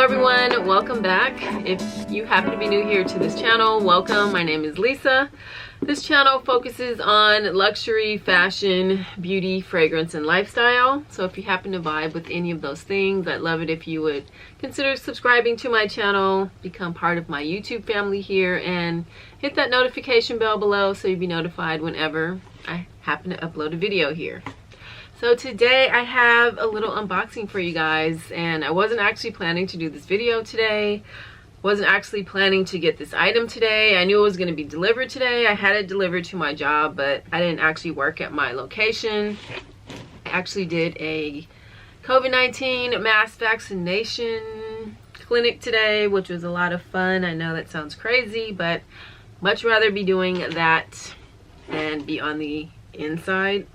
everyone, welcome back. If you happen to be new here to this channel, welcome. My name is Lisa. This channel focuses on luxury, fashion, beauty, fragrance, and lifestyle. So if you happen to vibe with any of those things, I'd love it if you would consider subscribing to my channel, become part of my YouTube family here, and hit that notification bell below so you'll be notified whenever I happen to upload a video here. So today I have a little unboxing for you guys, and I wasn't actually planning to do this video today. Wasn't actually planning to get this item today. I knew it was going to be delivered today. I had it delivered to my job, but I didn't actually work at my location. I actually did a COVID-19 mass vaccination clinic today, which was a lot of fun. I know that sounds crazy, but much rather be doing that than be on the inside.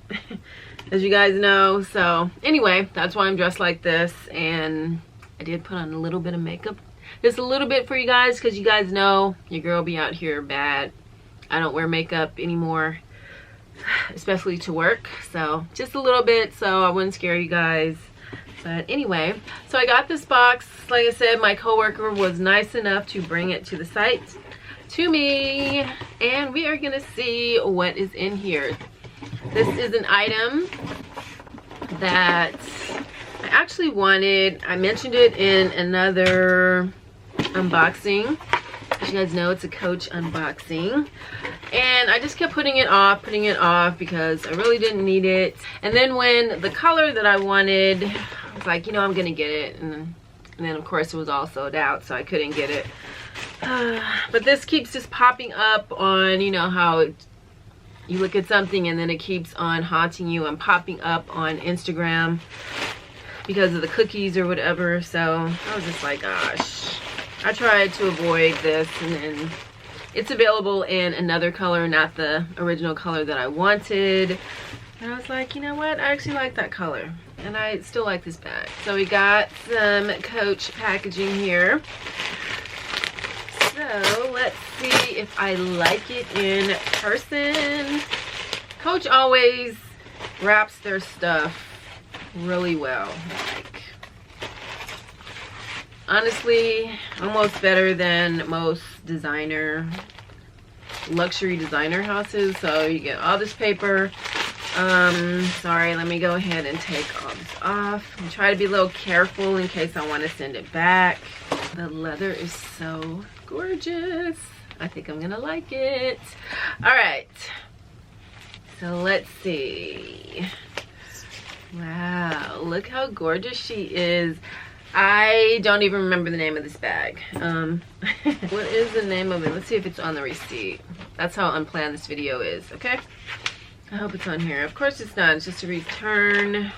As you guys know. So anyway, that's why I'm dressed like this, and I did put on a little bit of makeup, just a little bit for you guys, because you guys know your girl be out here bad. I don't wear makeup anymore, especially to work, so just a little bit so I wouldn't scare you guys. But anyway, so I got this box. Like I said, my coworker was nice enough to bring it to the site to me, and we are gonna see what is in here. This is an item that I actually wanted. I mentioned it in another unboxing. As you guys know, it's a Coach unboxing. And I just kept putting it off because I really didn't need it. And then when the color that I wanted, I was like, you know, I'm gonna get it. And then of course it was all sold out, so I couldn't get it. But this keeps just popping up on, you know, how you look at something and then it keeps on haunting you and popping up on Instagram because of the cookies or whatever. So I was just like, gosh, I tried to avoid this, and then it's available in another color, not the original color that I wanted. And I was like, you know what, I actually like that color, and I still like this bag. So we got some Coach packaging here. So let's see if I like it in person. Coach always wraps their stuff really well. Like, honestly, almost better than most luxury designer houses. So you get all this paper. Sorry, let me go ahead and take all this off and try to be a little careful in case I want to send it back. The leather is so gorgeous. I think I'm gonna like it. All right, so let's see. Wow, look how gorgeous she is. I don't even remember the name of this bag. What is the name of it? Let's see if it's on the receipt. That's how unplanned this video is. Okay, I hope it's on here. Of course it's not. It's just a return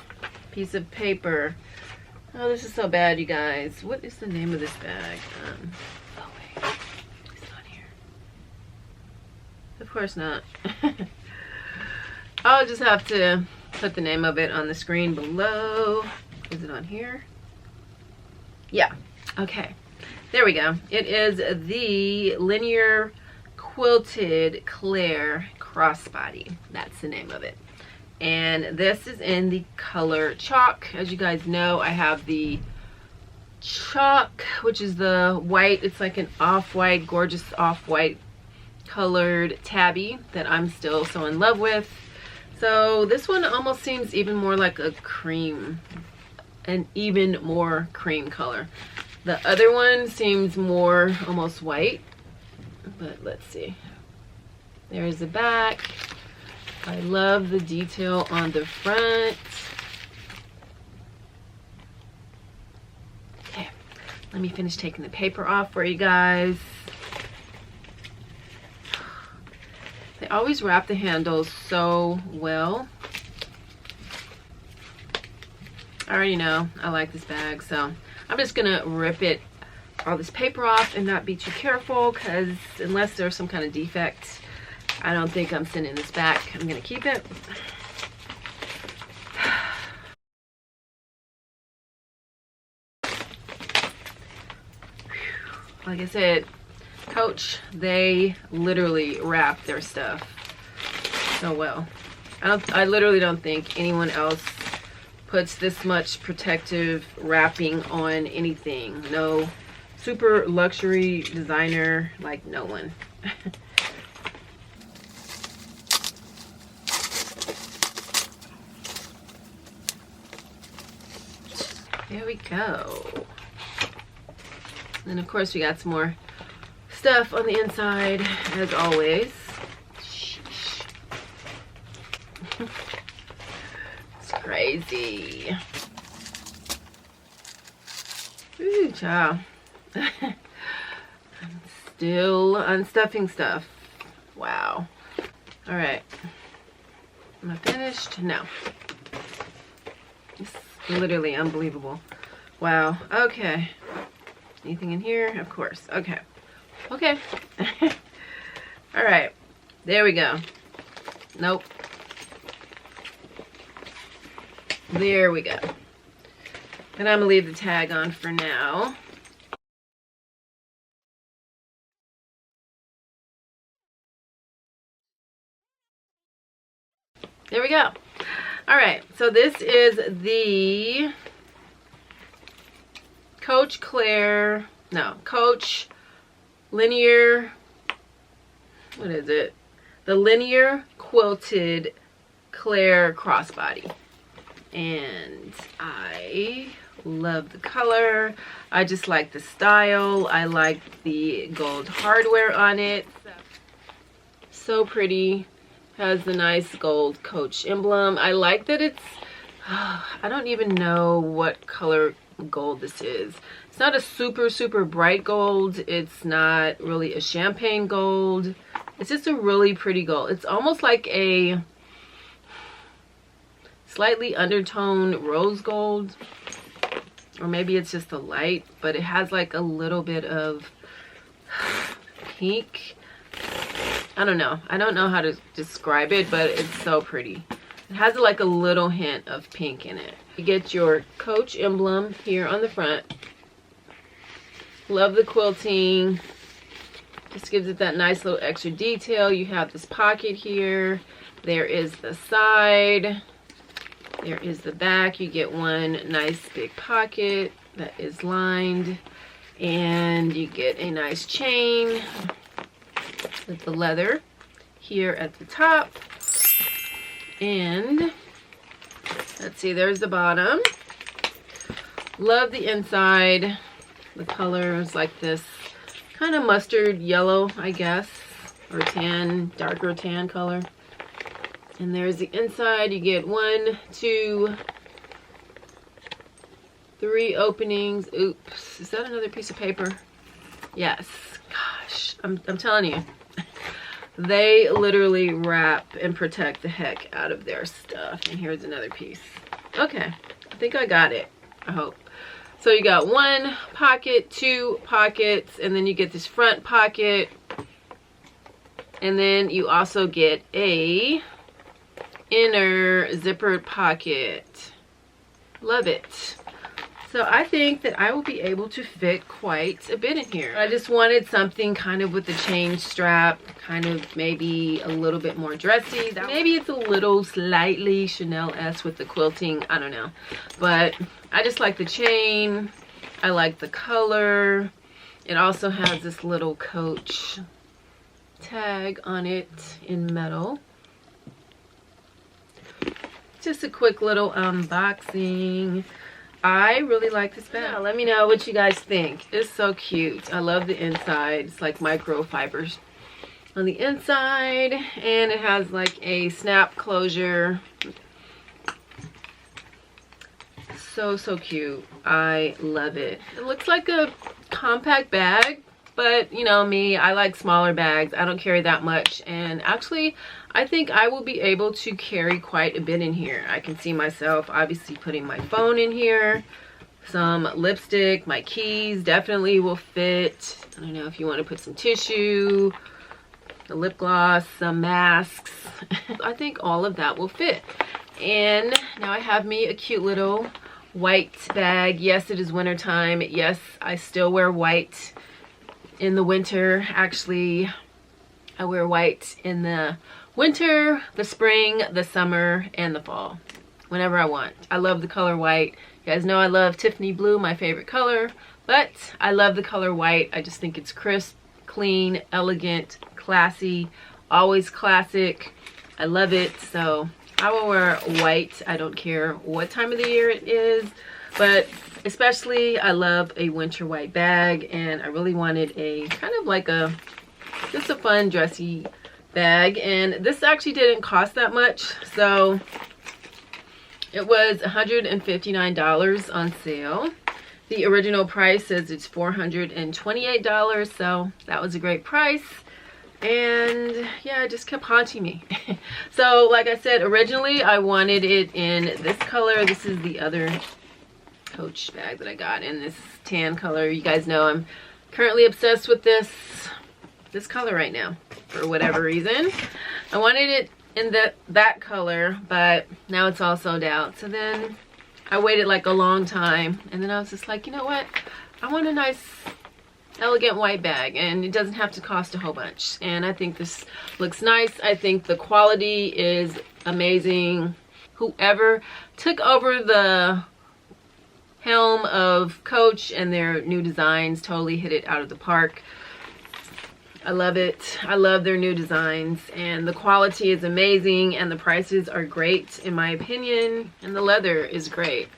piece of paper. Oh, this is so bad, you guys. What is the name of this bag? Oh wait, it's not here. Of course not. I'll just have to put the name of it on the screen below. Is it on here? Yeah, okay. There we go. It is the Linear Quilted Klare Crossbody. That's the name of it. And this is in the color Chalk. As you guys know, I have the Chalk, which is the white. It's like an off-white, gorgeous off-white colored tabby that I'm still so in love with. So this one almost seems even more like a cream, an even more cream color. The other one seems more almost white, but let's see. There's the back. I love the detail on the front. Okay, let me finish taking the paper off for you guys. They always wrap the handles so well. I already know I like this bag, so I'm just gonna rip all this paper off and not be too careful, because unless there's some kind of defect, I don't think I'm sending this back. I'm gonna keep it. Like I said, Coach, they literally wrap their stuff so well. I literally don't think anyone else puts this much protective wrapping on anything. No super luxury designer, like no one. There we go. And of course we got some more stuff on the inside as always. It's crazy. Ooh, child. I'm still unstuffing stuff. Wow. All right. Am I finished? No. It's literally unbelievable. Wow. Okay. Anything in here? Of course. Okay. Okay. All right. There we go. Nope. There we go. And I'm gonna leave the tag on for now. There we go. All right, so this is the Klare, no, Coach Linear, what is it? The Linear Quilted Klare Crossbody. And I love the color. I just like the style. I like the gold hardware on it. So pretty. Has the nice gold Coach emblem. I like that it's, I don't even know what color gold this is. It's not a super bright gold. It's not really a champagne gold. It's just a really pretty gold. It's almost like a slightly undertone rose gold, or maybe it's just a light, but it has like a little bit of pink. I don't know. I don't know how to describe it, but it's so pretty. It has like a little hint of pink in it. You get your Coach emblem here on the front. Love the quilting. Just gives it that nice little extra detail. You have this pocket here. There is the side. There is the back. You get one nice big pocket that is lined. And you get a nice chain with the leather here at the top. And let's see, there's the bottom. Love the inside. The color is like this kind of mustard yellow, I guess, or tan, darker tan color. And there's the inside. You get 1, 2, 3 openings. Oops, is that another piece of paper? Yes. Gosh, I'm telling you. They literally wrap and protect the heck out of their stuff. And here's another piece. Okay, I think I got it, I hope. So you got 1 pocket, 2 pockets, and then you get this front pocket. And then you also get a inner zippered pocket. Love it. So I think that I will be able to fit quite a bit in here. I just wanted something kind of with the chain strap, kind of maybe a little bit more dressy. Maybe it's a little slightly Chanel-esque with the quilting, I don't know. But I just like the chain. I like the color. It also has this little Coach tag on it in metal. Just a quick little unboxing. I really like this bag. Yeah, let me know what you guys think. It's so cute. I love the inside. It's like microfibers on the inside, and it has like a snap closure. So cute. I love it. It looks like a compact bag, but you know me, I like smaller bags. I don't carry that much, and actually I think I will be able to carry quite a bit in here. I can see myself obviously putting my phone in here, some lipstick, my keys definitely will fit. I don't know if you want to put some tissue, a lip gloss, some masks. I think all of that will fit. And now I have me a cute little white bag. Yes, it is winter time. Yes, I still wear white in the winter. Actually, I wear white in the winter, the spring, the summer, and the fall. whenever I want. I love the color white. You guys know I love Tiffany blue, my favorite color, but I love the color white. I just think it's crisp, clean, elegant, classy, always classic. I love it, so I will wear white. I don't care what time of the year it is, but especially I love a winter white bag, and I really wanted a kind of like just a fun dressy bag. And this actually didn't cost that much, so it was $159 on sale. The original price says it's $428, so that was a great price. And yeah, it just kept haunting me. So like I said, originally I wanted it in this color. This is the other Coach bag that I got in this tan color. You guys know I'm currently obsessed with this color right now for whatever reason. I wanted it in that color, but now it's all sold out. So then I waited like a long time, and then I was just like, you know what, I want a nice elegant white bag, and it doesn't have to cost a whole bunch. And I think this looks nice. I think the quality is amazing. Whoever took over the helm of Coach and their new designs totally hit it out of the park. I love it. I love their new designs, and the quality is amazing, and the prices are great in my opinion, and the leather is great.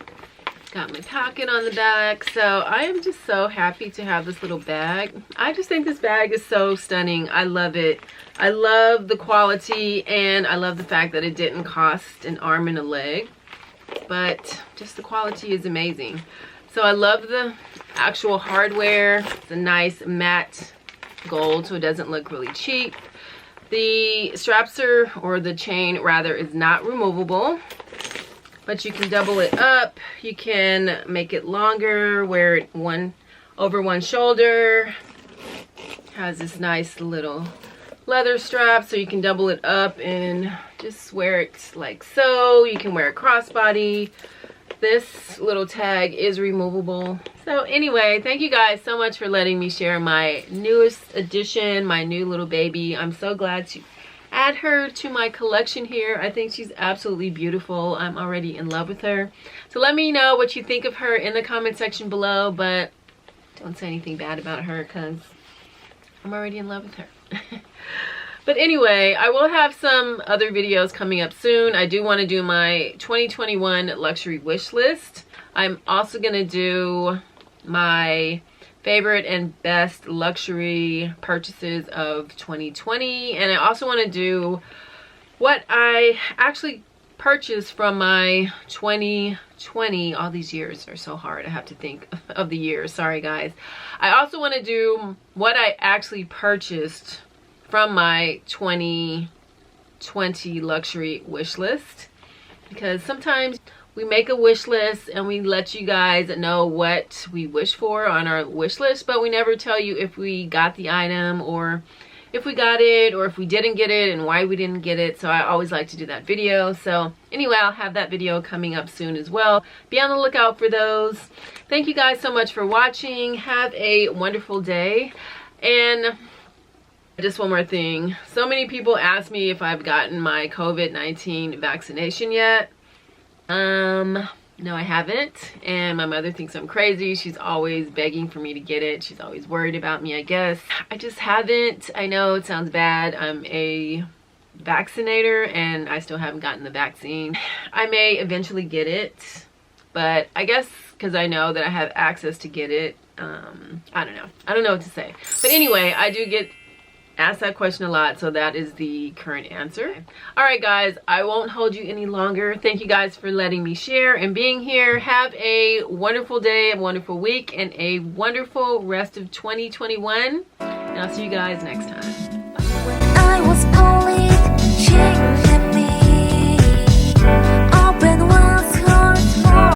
Got my pocket on the back, so I am just so happy to have this little bag. I just think this bag is so stunning. I love it. I love the quality, and I love the fact that it didn't cost an arm and a leg, but just the quality is amazing. So I love the actual hardware. It's a nice matte gold, so it doesn't look really cheap. The straps or the chain rather, is not removable, but you can double it up. You can make it longer, wear it over one shoulder. Has this nice little leather strap, so you can double it up and just wear it like so. You can wear a crossbody. This little tag is removable. So anyway, thank you guys so much for letting me share my newest addition, my new little baby. I'm so glad to add her to my collection here. I think she's absolutely beautiful. I'm already in love with her. So let me know what you think of her in the comment section below, but don't say anything bad about her because I'm already in love with her. But anyway, I will have some other videos coming up soon. I do want to do my 2021 luxury wish list. I'm also going to do my favorite and best luxury purchases of 2020. And I also want to do what I actually purchased from my 2020. All these years are so hard. I have to think of the years. Sorry, guys. I also want to do what I actually purchased from my 2020 luxury wish list, because sometimes we make a wish list and we let you guys know what we wish for on our wish list, but we never tell you if we got the item or if we got it or if we didn't get it and why we didn't get it. So I always like to do that video. So anyway, I'll have that video coming up soon as well. Be on the lookout for those. Thank you guys so much for watching. Have a wonderful day. And just one more thing. So many people ask me if I've gotten my COVID-19 vaccination yet. No, I haven't. And my mother thinks I'm crazy. She's always begging for me to get it. She's always worried about me, I guess. I just haven't. I know it sounds bad. I'm a vaccinator and I still haven't gotten the vaccine. I may eventually get it, but I guess because I know that I have access to get it, I don't know. I don't know what to say. But anyway, I do get asked that question a lot, so that is the current answer. All right, guys, I won't hold you any longer. Thank you guys for letting me share and being here. Have a wonderful day, a wonderful week, and a wonderful rest of 2021. And I'll see you guys next time. Bye.